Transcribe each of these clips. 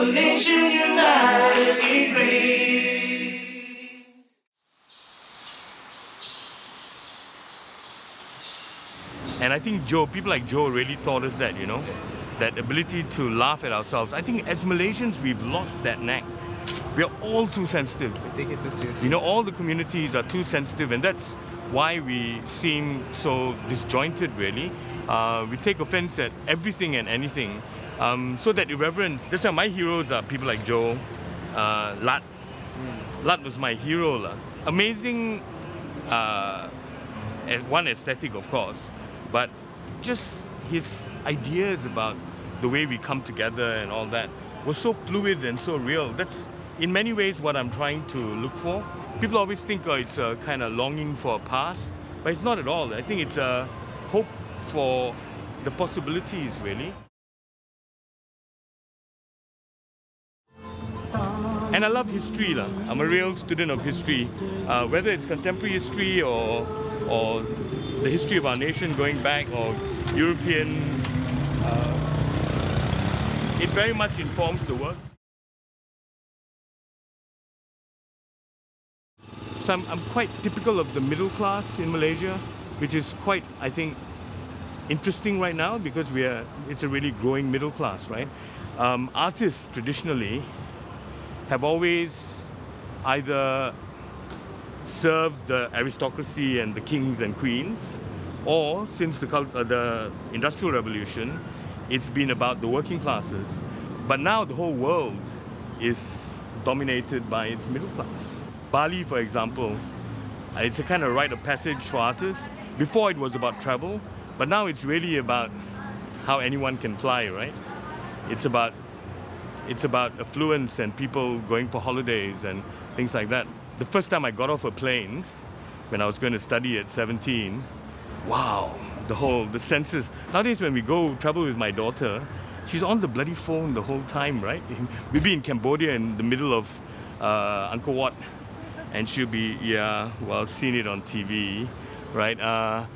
a nation united in grace. And I think people like Joe really taught us that, that ability to laugh at ourselves. I think as Malaysians, we've lost that knack. We are all too sensitive. We take it too seriously. All the communities are too sensitive, and that's why we seem so disjointed, really. We take offense at everything and anything. So that irreverence, that's why my heroes are people like Joe, Lat. Lat was my hero. Amazing, one aesthetic, of course, but just his ideas about the way we come together and all that was so fluid and so real. That's in many ways what I'm trying to look for. People always think it's a kind of longing for a past, but it's not at all. I think it's a hope for the possibilities, really. And I love history. I'm a real student of history, whether it's contemporary history or the history of our nation going back, or European. It very much informs the work. So I'm quite typical of the middle class in Malaysia, which is quite, I think, interesting right now because it's a really growing middle class, right? Artists traditionally have always either served the aristocracy and the kings and queens, or since the Industrial Revolution, it's been about the working classes. But now the whole world is dominated by its middle class. Bali, for example, it's a kind of rite of passage for artists. Before it was about travel, but now it's really about how anyone can fly, right? It's about affluence and people going for holidays and things like that. The first time I got off a plane, when I was going to study at 17, wow, the senses. Nowadays when we go travel with my daughter, she's on the bloody phone the whole time, right? We'll be in Cambodia in the middle of Angkor Wat, and she'll be, seen it on TV, right? I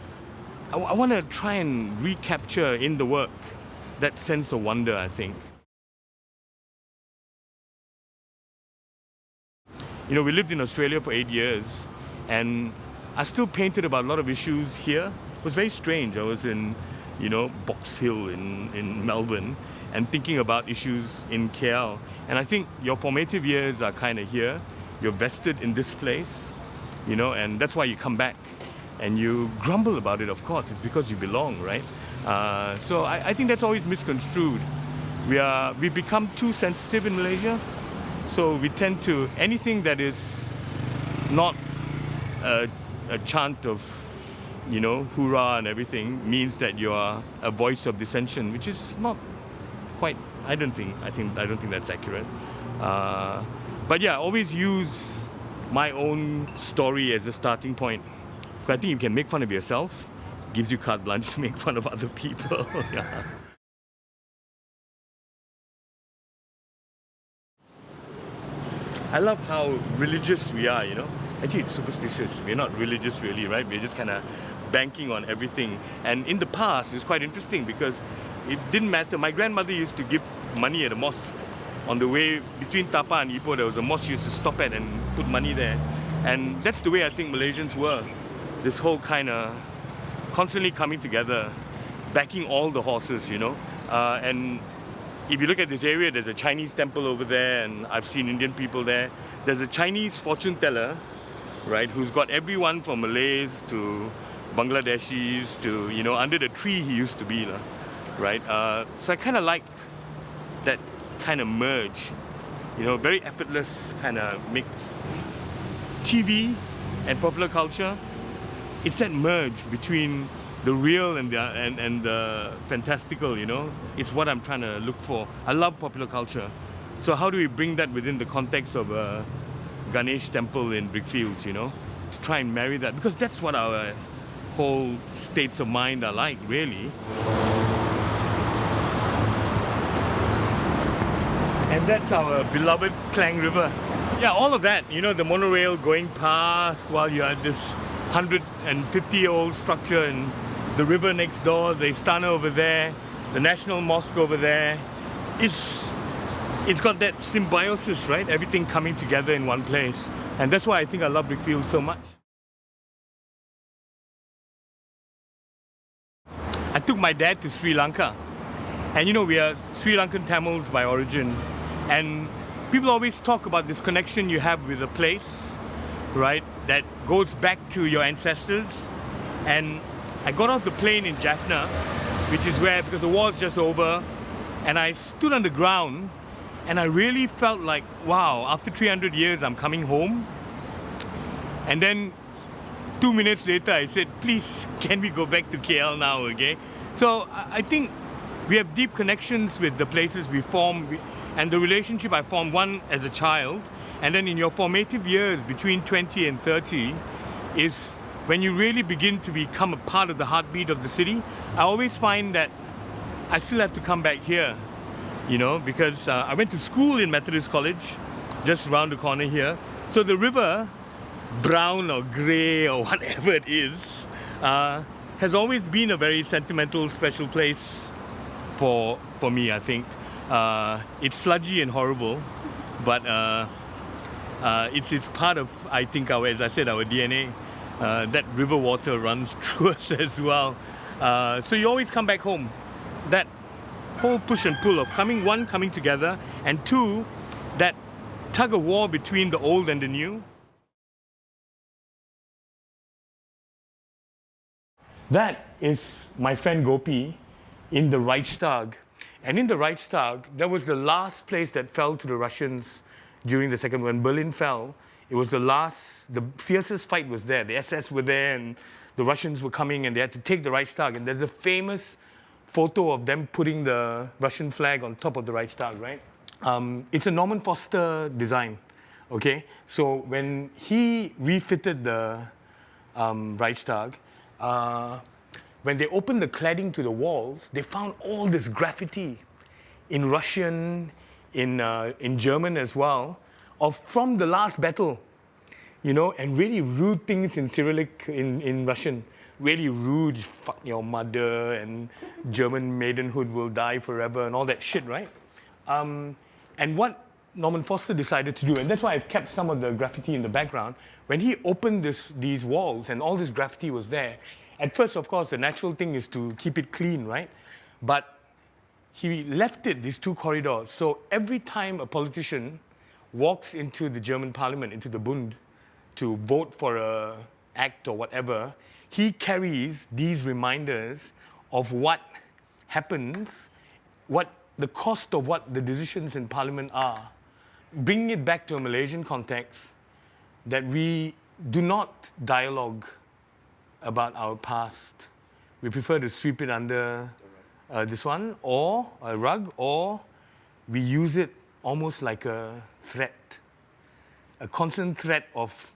want to try and recapture in the work that sense of wonder, I think. We lived in Australia for 8 years, and I still painted about a lot of issues here. It was very strange. I was in, Box Hill in Melbourne, and thinking about issues in KL. And I think your formative years are kind of here. You're vested in this place, and that's why you come back. And you grumble about it, of course. It's because you belong, right? So I think that's always misconstrued. We've become too sensitive in Malaysia. So we tend to, anything that is not a chant of, hoorah and everything, means that you are a voice of dissension, which is not quite, I don't think that's accurate. But yeah, always use my own story as a starting point. I think you can make fun of yourself, gives you carte blanche to make fun of other people. Yeah. I love how religious we are, Actually, it's superstitious. We're not religious really, right? We're just kind of banking on everything. And in the past, it was quite interesting because it didn't matter. My grandmother used to give money at a mosque. On the way between Tapa and Ipoh, there was a mosque she used to stop at and put money there. And that's the way I think Malaysians were. This whole kind of constantly coming together, backing all the horses, And if you look at this area, there's a Chinese temple over there, and I've seen Indian people there. There's a Chinese fortune teller, right, who's got everyone from Malays to Bangladeshis to, under the tree he used to be, right? So I kind of like that kind of merge, very effortless kind of mix. TV and popular culture, it's that merge between the real and the fantastical, is what I'm trying to look for. I love popular culture. So how do we bring that within the context of a Ganesh temple in Brickfields, to try and marry that? Because that's what our whole states of mind are like, really. And that's our beloved Klang River. Yeah, all of that, the monorail going past while you're at this 150-year-old structure and the river next door, the Istana over there, the National Mosque over there, is it's got that symbiosis, right? Everything coming together in one place. And that's why I think I love Brickfield so much. I took my dad to Sri Lanka. And you know, we are Sri Lankan Tamils by origin. And people always talk about this connection you have with a place, right? That goes back to your ancestors. And I got off the plane in Jaffna, which is where, because the war's just over, and I stood on the ground and I really felt like, wow, after 300 years, I'm coming home. And then 2 minutes later, I said, please, can we go back to KL now, okay? So I think we have deep connections with the places we form, and the relationship I formed, one as a child, and then in your formative years between 20 and 30 is when you really begin to become a part of the heartbeat of the city. I always find that I still have to come back here, you know, because I went to school in Methodist College, just around the corner here. So the river, brown or grey or whatever it is, has always been a very sentimental, special place for me, I think. It's sludgy and horrible, but it's part of, I think, our, as I said, our DNA. That river water runs through us as well. So you always come back home. That whole push and pull of coming together, and two, that tug of war between the old and the new. That is my friend Gopi in the Reichstag. And in the Reichstag, that was the last place that fell to the Russians during the Second War. When Berlin fell, it was the fiercest fight was there. The SS were there and the Russians were coming and they had to take the Reichstag. And there's a famous photo of them putting the Russian flag on top of the Reichstag, right? It's a Norman Foster design, okay? So when he refitted the Reichstag, when they opened the cladding to the walls, they found all this graffiti in Russian, in German as well, from the last battle, you know, and really rude things in Cyrillic, in Russian. Really rude, fuck your mother, and German maidenhood will die forever, and all that shit, right? And what Norman Foster decided to do, and that's why I've kept some of the graffiti in the background, when he opened these walls and all this graffiti was there, at first, of course, the natural thing is to keep it clean, right? But he left these two corridors. So every time a politician walks into the German parliament, into the Bund, to vote for an act or whatever, he carries these reminders of what happens, what the cost of what the decisions in parliament are. Bringing it back to a Malaysian context, that we do not dialogue about our past. We prefer to sweep it under this one, or a rug, or we use it almost like a threat, a constant threat of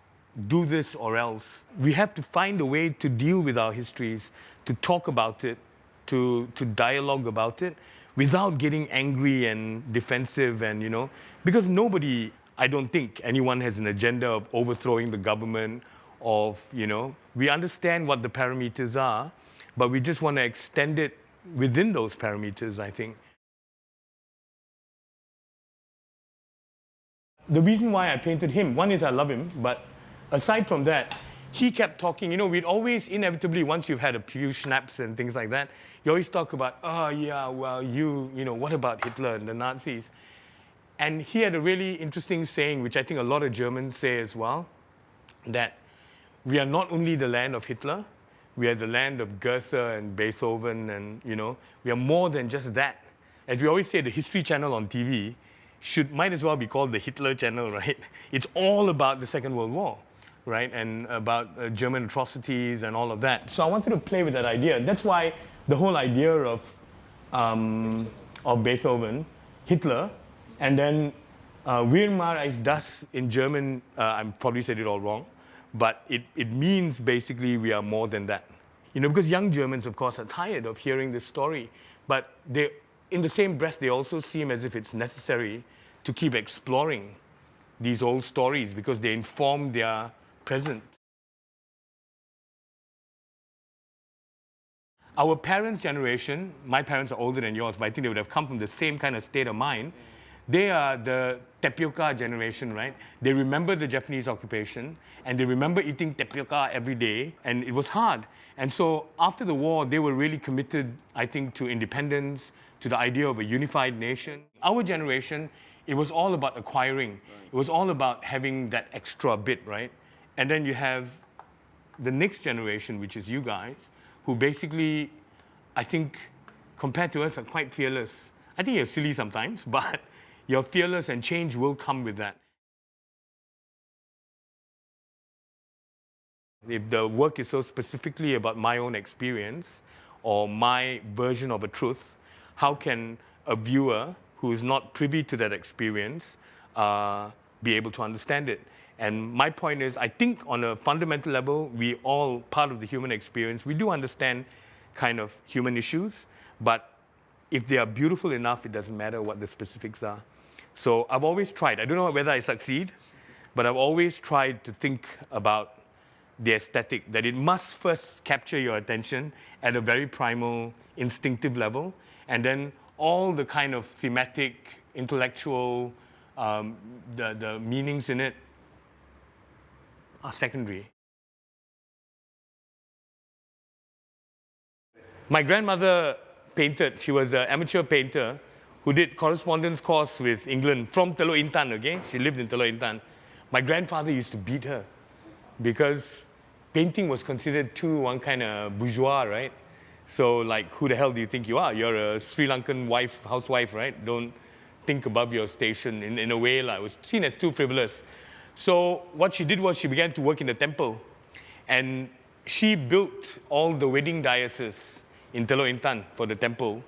do this or else. We have to find a way to deal with our histories, to talk about it, to dialogue about it, without getting angry and defensive and, you know, because nobody, I don't think anyone has an agenda of overthrowing the government, of, you know, we understand what the parameters are, but we just want to extend it within those parameters, I think. The reason why I painted him, one is I love him, but aside from that, he kept talking. You know, we'd always inevitably, once you've had a few schnapps and things like that, you always talk about, oh yeah, well, you know, what about Hitler and the Nazis? And he had a really interesting saying, which I think a lot of Germans say as well, that we are not only the land of Hitler, we are the land of Goethe and Beethoven, and, you know, we are more than just that. As we always say, the History Channel on TV might as well be called the Hitler Channel, right? It's all about the Second World War, right? And about German atrocities and all of that. So I wanted to play with that idea. That's why the whole idea of Beethoven, Hitler, and then Wir mal ist das in German, I probably said it all wrong, but it means basically we are more than that. You know, because young Germans, of course, are tired of hearing this story, but in the same breath, they also seem as if it's necessary to keep exploring these old stories because they inform their present. Our parents' generation, my parents are older than yours, but I think they would have come from the same kind of state of mind. They are the tapioca generation, right? They remember the Japanese occupation, and they remember eating tapioca every day, and it was hard. And so after the war, they were really committed, I think, to independence, to the idea of a unified nation. Our generation, it was all about acquiring. It was all about having that extra bit, right? And then you have the next generation, which is you guys, who basically, I think, compared to us, are quite fearless. I think you're silly sometimes, but you're fearless, and change will come with that. If the work is so specifically about my own experience or my version of a truth, how can a viewer who is not privy to that experience be able to understand it? And my point is, I think on a fundamental level, we all, part of the human experience, we do understand kind of human issues, but if they are beautiful enough, it doesn't matter what the specifics are. So I've always tried, I don't know whether I succeed, but I've always tried to think about the aesthetic, that it must first capture your attention at a very primal, instinctive level, and then all the kind of thematic, intellectual, the meanings in it are secondary. My grandmother painted. She was an amateur painter who did correspondence course with England from Teluk Intan, okay? She lived in Teluk Intan. My grandfather used to beat her because painting was considered too one kind of bourgeois, right? So like, who the hell do you think you are? You're a Sri Lankan housewife, right? Don't think above your station in a way. Like, it was seen as too frivolous. So what she did was she began to work in the temple. And she built all the wedding dioceses in Teluk Intan for the temple.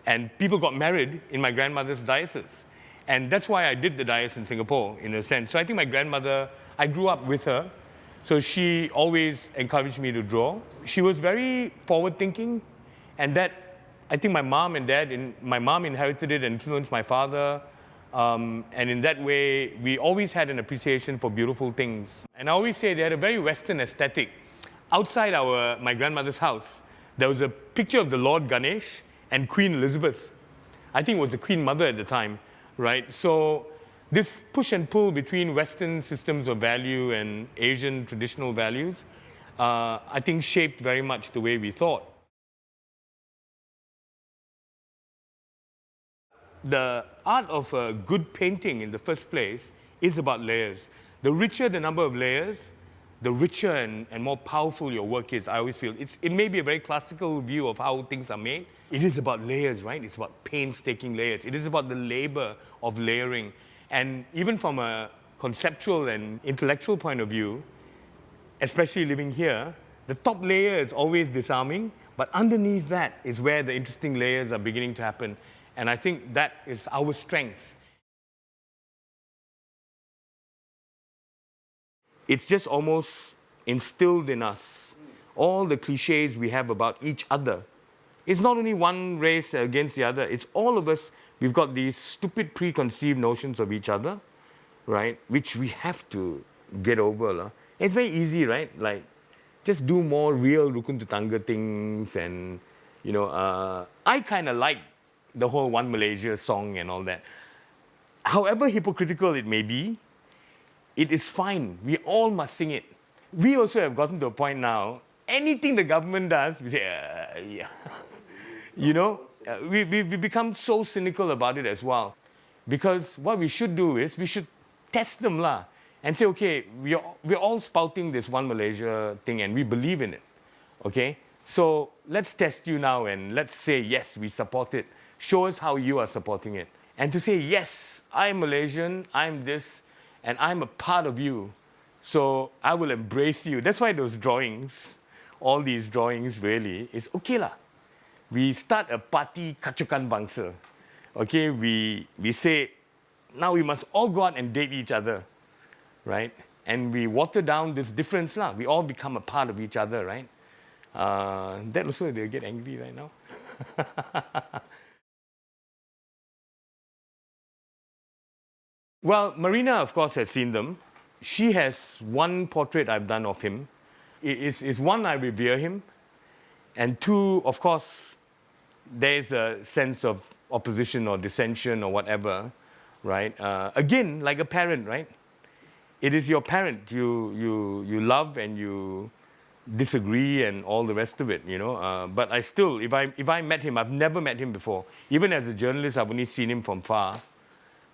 And people got married in my grandmother's diocese. And that's why I did the diocese in Singapore, in a sense. So I think my grandmother, I grew up with her. So she always encouraged me to draw. She was very forward-thinking. And that, I think my mom inherited it and influenced my father. And in that way, we always had an appreciation for beautiful things. And I always say they had a very Western aesthetic. Outside my grandmother's house, there was a picture of the Lord Ganesh and Queen Elizabeth. I think it was the Queen Mother at the time, right? So this push and pull between Western systems of value and Asian traditional values, I think shaped very much the way we thought. The art of a good painting in the first place is about layers. The richer the number of layers, the richer and more powerful your work is, I always feel. It may be a very classical view of how things are made. It is about layers, right? It's about painstaking layers. It is about the labor of layering. And even from a conceptual and intellectual point of view, especially living here, the top layer is always disarming, but underneath that is where the interesting layers are beginning to happen. And I think that is our strength. It's just almost instilled in us. All the cliches we have about each other. It's not only one race against the other. It's all of us. We've got these stupid preconceived notions of each other, right? Which we have to get over. It's very easy, right? Like, just do more real Rukun Tetangga things. And, you know, I kind of like the whole One Malaysia song and all that. However hypocritical it may be, it is fine. We all must sing it. We also have gotten to a point now, anything the government does, we say, yeah. You know, we become so cynical about it as well. Because what we should do is, we should test them lah, and say, okay, we're all spouting this One Malaysia thing and we believe in it, okay? So let's test you now and let's say, yes, we support it. Show us how you are supporting it. And to say, yes, I'm Malaysian, I'm this, and I'm a part of you, so I will embrace you. That's why those drawings, all these drawings really, is okay lah. We start a party kacukan bangsa. Okay, we say, now we must all go out and date each other, right? And we water down this difference lah. We all become a part of each other, right? That also, they'll get angry right now. Well, Marina, of course, has seen them. She has one portrait I've done of him. It's one, I revere him. And two, of course, there's a sense of opposition or dissension or whatever. right? Again, like a parent, right? It is your parent you love and you disagree and all the rest of it, you know. But I still, if I met him, I've never met him before. Even as a journalist, I've only seen him from far.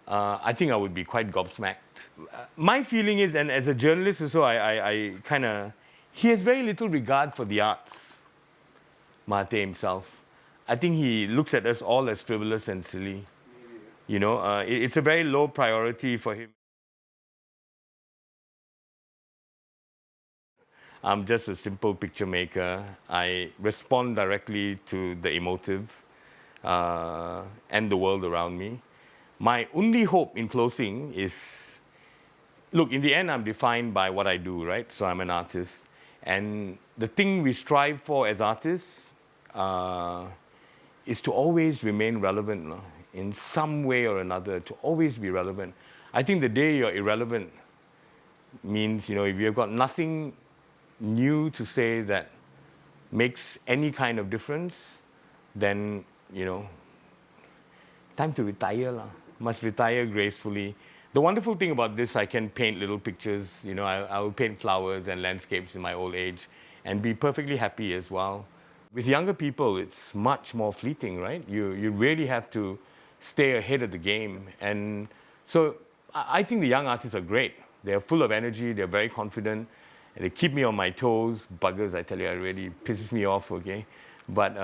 I think I would be quite gobsmacked. My feeling is, and as a journalist also, I kind of, he has very little regard for the arts, Mahathir himself. I think he looks at us all as frivolous and silly. You know, it's a very low priority for him. I'm just a simple picture maker. I respond directly to the emotive and the world around me. My only hope in closing is, look, in the end, I'm defined by what I do, right? So I'm an artist. And the thing we strive for as artists is to always remain relevant, no? In some way or another, to always be relevant. I think the day you're irrelevant means, you know, if you've got nothing new to say that makes any kind of difference, then, you know, time to retire lah. Must retire gracefully. The wonderful thing about this, I can paint little pictures. You know, I will paint flowers and landscapes in my old age and be perfectly happy as well. With younger people, it's much more fleeting, right? You really have to stay ahead of the game. And so I think the young artists are great. They're full of energy, they're very confident, and they keep me on my toes. Buggers, I tell you, it really pisses me off, okay? But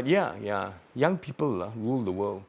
yeah, young people rule the world.